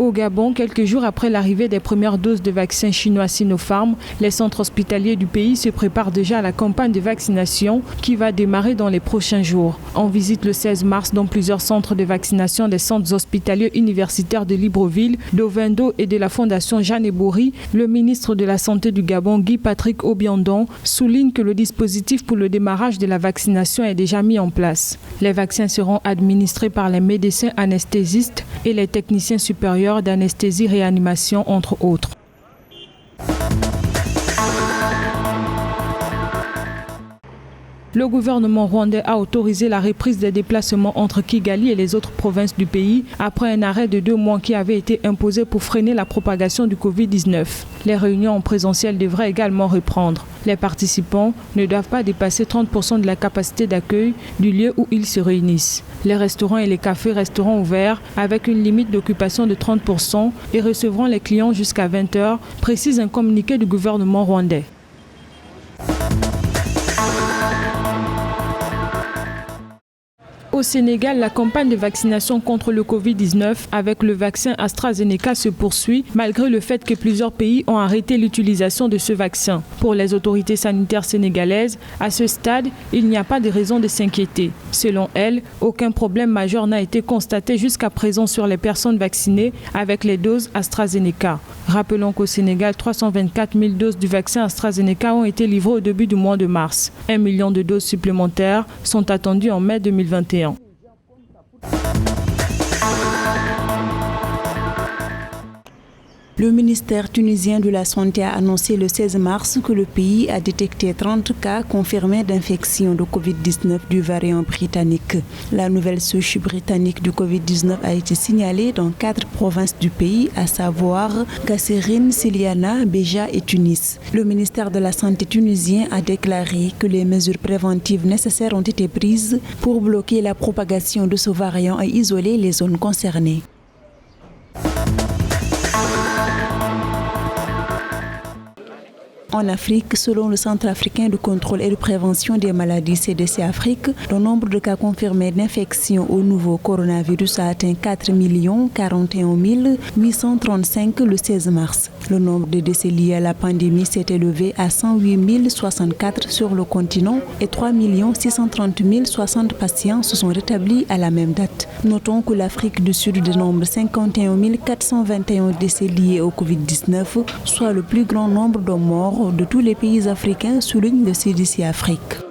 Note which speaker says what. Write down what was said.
Speaker 1: Au Gabon, quelques jours après l'arrivée des premières doses de vaccin chinois Sinopharm, les centres hospitaliers du pays se préparent déjà à la campagne de vaccination qui va démarrer dans les prochains jours. En visite le 16 mars dans plusieurs centres de vaccination des centres hospitaliers universitaires de Libreville, d'Ovendo et de la Fondation Jeanne Ebory, le ministre de la Santé du Gabon, Guy-Patrick Obiandon, souligne que le dispositif pour le démarrage de la vaccination est déjà mis en place. Les vaccins seront administrés par les médecins anesthésistes et les techniciens supérieurs d'anesthésie-réanimation, entre autres. Le gouvernement rwandais a autorisé la reprise des déplacements entre Kigali et les autres provinces du pays après un arrêt de 2 mois qui avait été imposé pour freiner la propagation du Covid-19. Les réunions en présentiel devraient également reprendre. Les participants ne doivent pas dépasser 30% de la capacité d'accueil du lieu où ils se réunissent. Les restaurants et les cafés resteront ouverts avec une limite d'occupation de 30% et recevront les clients jusqu'à 20h, précise un communiqué du gouvernement rwandais. Au Sénégal, la campagne de vaccination contre le Covid-19 avec le vaccin AstraZeneca se poursuit malgré le fait que plusieurs pays ont arrêté l'utilisation de ce vaccin. Pour les autorités sanitaires sénégalaises, à ce stade, il n'y a pas de raison de s'inquiéter. Selon elles, aucun problème majeur n'a été constaté jusqu'à présent sur les personnes vaccinées avec les doses AstraZeneca. Rappelons qu'au Sénégal, 324 000 doses du vaccin AstraZeneca ont été livrées au début du mois de mars. 1 million de doses supplémentaires sont attendues en mai 2021.
Speaker 2: Le ministère tunisien de la Santé a annoncé le 16 mars que le pays a détecté 30 cas confirmés d'infection de Covid-19 du variant britannique. La nouvelle souche britannique du Covid-19 a été signalée dans 4 provinces du pays, à savoir Kasserine, Siliana, Béja et Tunis. Le ministère de la Santé tunisien a déclaré que les mesures préventives nécessaires ont été prises pour bloquer la propagation de ce variant et isoler les zones concernées. En Afrique, selon le Centre africain de contrôle et de prévention des maladies CDC Afrique, le nombre de cas confirmés d'infection au nouveau coronavirus a atteint 4 041 835 le 16 mars. Le nombre de décès liés à la pandémie s'est élevé à 108 064 sur le continent et 3 630 060 patients se sont rétablis à la même date. Notons que l'Afrique du Sud dénombre 51 421 décès liés au Covid-19, soit le plus grand nombre de morts de tous les pays africains, souligne le CDC Afrique.